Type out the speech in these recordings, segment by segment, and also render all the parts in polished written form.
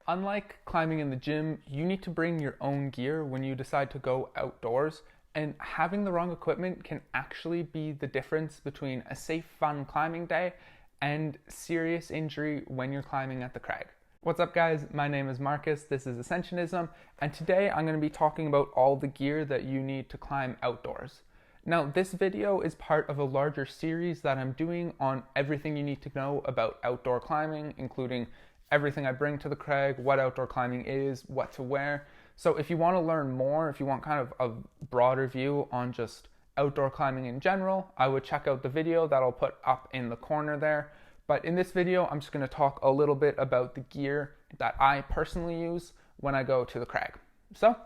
Unlike climbing in the gym, you need to bring your own gear when you decide to go outdoors, and having the wrong equipment can actually be the difference between a safe, fun climbing day and serious injury when you're climbing at the crag. What's up guys, my name is Marcus, this is Ascensionism, and today I'm going to be talking about all the gear that you need to climb outdoors. Now this video is part of a larger series that I'm doing on everything you need to know about outdoor climbing, including everything I bring to the crag, what outdoor climbing is, what to wear. So if you want to learn more, if you want kind of a broader view on just outdoor climbing in general, I would check out the video that I'll put up in the corner there. But in this video, I'm just going to talk a little bit about the gear that I personally use when I go to the crag. So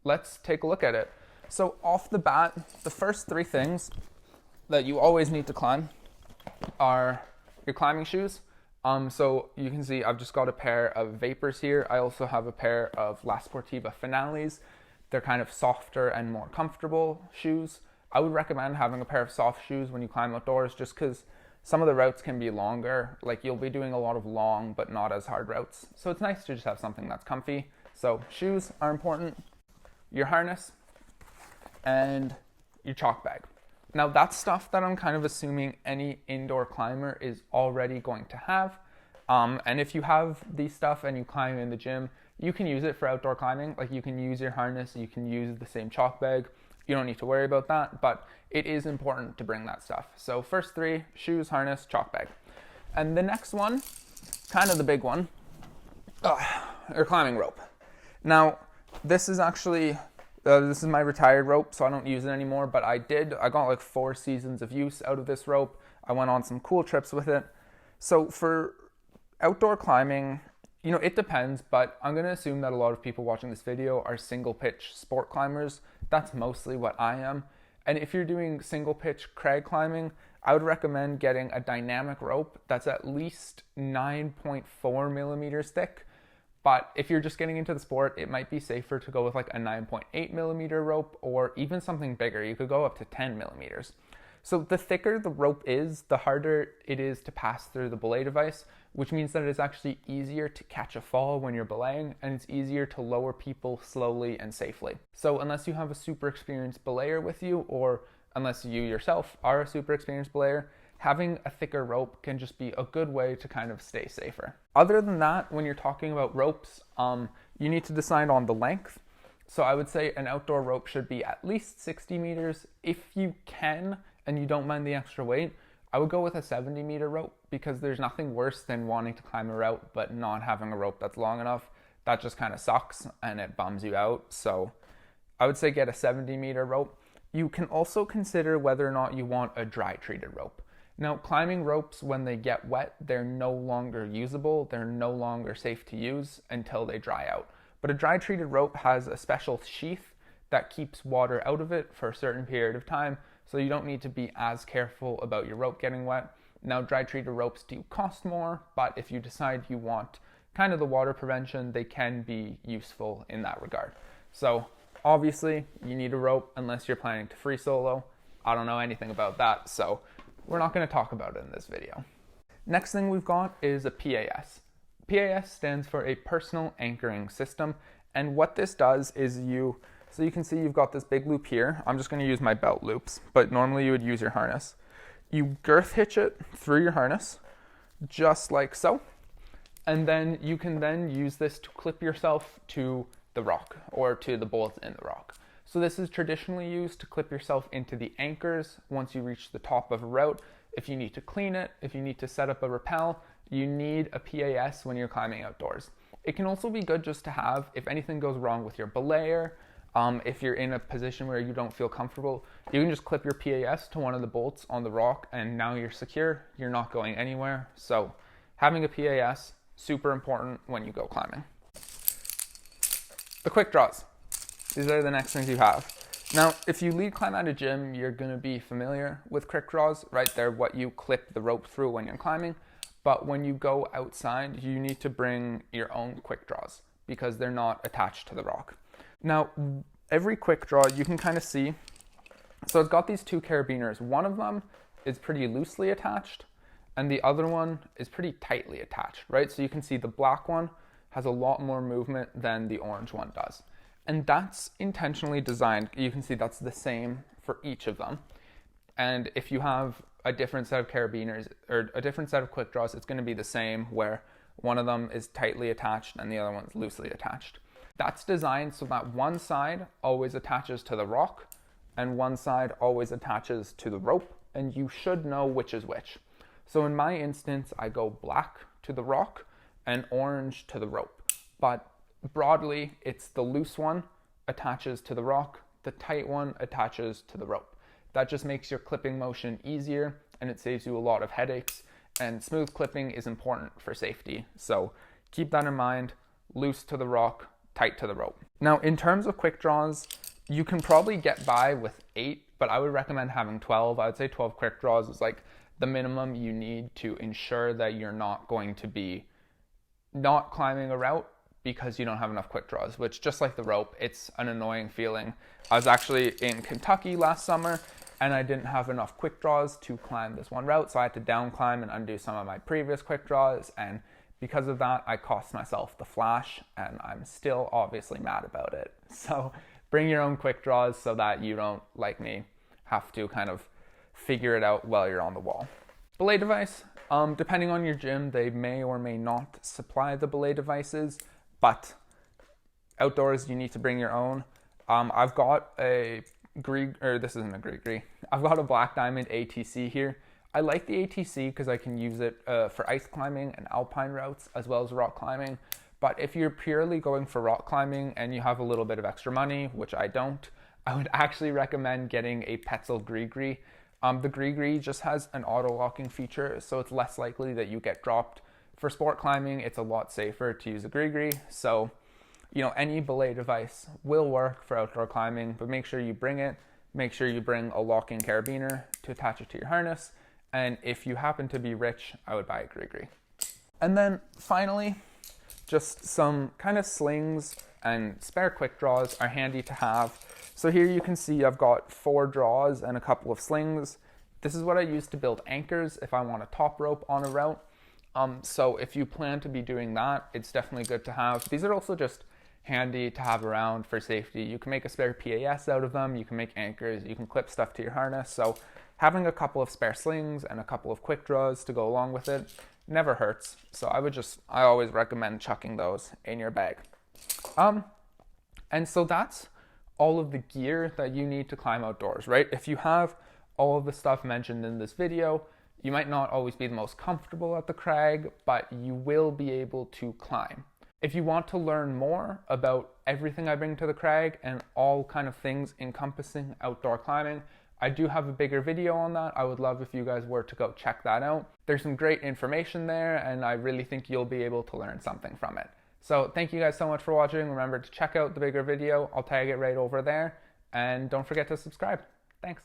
let's take a look at it. So off the bat, the first three things that you always need to climb are your climbing shoes. So you can see I've just got a pair of Vapors here. I also have a pair of La Sportiva Finales. They're kind of softer and more comfortable shoes. I would recommend having a pair of soft shoes when you climb outdoors just because some of the routes can be longer. Like you'll be doing a lot of long but not as hard routes. So it's nice to just have something that's comfy. So shoes are important, your harness, and your chalk bag. Now that's stuff that I'm kind of assuming any indoor climber is already going to have. And if you have these stuff and you climb in the gym, you can use it for outdoor climbing. Like you can use your harness, you can use the same chalk bag. You don't need to worry about that, but it is important to bring that stuff. So first three, shoes, harness, chalk bag. And the next one, kind of the big one, your climbing rope. Now this is actually, this is my retired rope, so I don't use it anymore, but I got like 4 seasons of use out of this rope. I went on some cool trips with it. So for outdoor climbing, you know, it depends, but I'm going to assume that a lot of people watching this video are single pitch sport climbers. That's mostly what I am. And if you're doing single pitch crag climbing, I would recommend getting a dynamic rope that's at least 9.4 millimeters thick. But if you're just getting into the sport, it might be safer to go with like a 9.8 millimeter rope or even something bigger. You could go up to 10 millimeters. So the thicker the rope is, the harder it is to pass through the belay device, which means that it's actually easier to catch a fall when you're belaying, and it's easier to lower people slowly and safely. So unless you have a super experienced belayer with you, or unless you yourself are a super experienced belayer, having a thicker rope can just be a good way to kind of stay safer. Other than that, when you're talking about ropes, you need to decide on the length. So I would say an outdoor rope should be at least 60 meters. If you can, and you don't mind the extra weight, I would go with a 70 meter rope because there's nothing worse than wanting to climb a route but not having a rope that's long enough. That just kind of sucks and it bums you out. So I would say get a 70 meter rope. You can also consider whether or not you want a dry treated rope. Now, climbing ropes, when they get wet, they're no longer usable. They're no longer safe to use until they dry out. But a dry treated rope has a special sheath that keeps water out of it for a certain period of time, so you don't need to be as careful about your rope getting wet. Now, dry treated ropes do cost more, but if you decide you want kind of the water prevention, they can be useful in that regard. So obviously, you need a rope unless you're planning to free solo. I don't know anything about that, so we're not going to talk about it in this video. Next thing we've got is a PAS. PAS stands for a personal anchoring system, and what this does is so you can see you've got this big loop here. I'm just going to use my belt loops, but normally you would use your harness. You girth hitch it through your harness, just like so, and then you can then use this to clip yourself to the rock or to the bolt in the rock. So this is traditionally used to clip yourself into the anchors once you reach the top of a route. If you need to clean it, if you need to set up a rappel, you need a PAS when you're climbing outdoors. It can also be good just to have if anything goes wrong with your belayer. If you're in a position where you don't feel comfortable, you can just clip your PAS to one of the bolts on the rock and now you're secure, you're not going anywhere. So having a PAS, super important when you go climbing. The quick draws. These are the next things you have. Now, if you lead climb at a gym, you're going to be familiar with quick draws, right? They're what you clip the rope through when you're climbing. But when you go outside, you need to bring your own quick draws because they're not attached to the rock. Now, every quick draw you can kind of see, so it's got these 2 carabiners. One of them is pretty loosely attached and the other one is pretty tightly attached, right? So you can see the black one has a lot more movement than the orange one does. And that's intentionally designed. You can see that's the same for each of them. And if you have a different set of carabiners or a different set of quick draws, it's going to be the same, where one of them is tightly attached and the other one's loosely attached. That's designed so that one side always attaches to the rock and one side always attaches to the rope, and you should know which is which. So in my instance, I go black to the rock and orange to the rope. But broadly, it's the loose one attaches to the rock, the tight one attaches to the rope. That just makes your clipping motion easier, and it saves you a lot of headaches, and smooth clipping is important for safety. So keep that in mind: loose to the rock, tight to the rope. Now, in terms of quick draws, you can probably get by with 8, but I would recommend having 12. I would say 12 quick draws is like the minimum you need to ensure that you're not going to be not climbing a route because you don't have enough quick draws, which, just like the rope, it's an annoying feeling. I was actually in Kentucky last summer and I didn't have enough quick draws to climb this one route, so I had to down climb and undo some of my previous quick draws, and because of that, I cost myself the flash, and I'm still obviously mad about it. So bring your own quick draws so that you don't, like me, have to kind of figure it out while you're on the wall. Belay device, depending on your gym, they may or may not supply the belay devices, but outdoors you need to bring your own. I've got a I've got a black Diamond ATC here. I like the ATC because I can use it for ice climbing and alpine routes as well as rock climbing. But if you're purely going for rock climbing and you have a little bit of extra money, which I don't, I would actually recommend getting a Petzl Gree. The Gree just has an auto locking feature, so it's less likely that you get dropped. For sport climbing, it's a lot safer to use a Gree. So, you know, any belay device will work for outdoor climbing, but make sure you bring it. Make sure you bring a locking carabiner to attach it to your harness. And if you happen to be rich, I would buy a Gree. And then finally, just some kind of slings and spare quick draws are handy to have. So here you can see I've got 4 draws and a couple of slings. This is what I use to build anchors if I want a top rope on a route. So if you plan to be doing that, it's definitely good to have. These are also just handy to have around for safety. You can make a spare PAS out of them, you can make anchors, you can clip stuff to your harness. So having a couple of spare slings and a couple of quick draws to go along with it never hurts. So I always recommend chucking those in your bag. And so that's all of the gear that you need to climb outdoors, right? If you have all of the stuff mentioned in this video, you might not always be the most comfortable at the crag, but you will be able to climb. If you want to learn more about everything I bring to the crag and all kind of things encompassing outdoor climbing, I do have a bigger video on that. I would love if you guys were to go check that out. There's some great information there, and I really think you'll be able to learn something from it. So thank you guys so much for watching. Remember to check out the bigger video. I'll tag it right over there. And don't forget to subscribe. Thanks.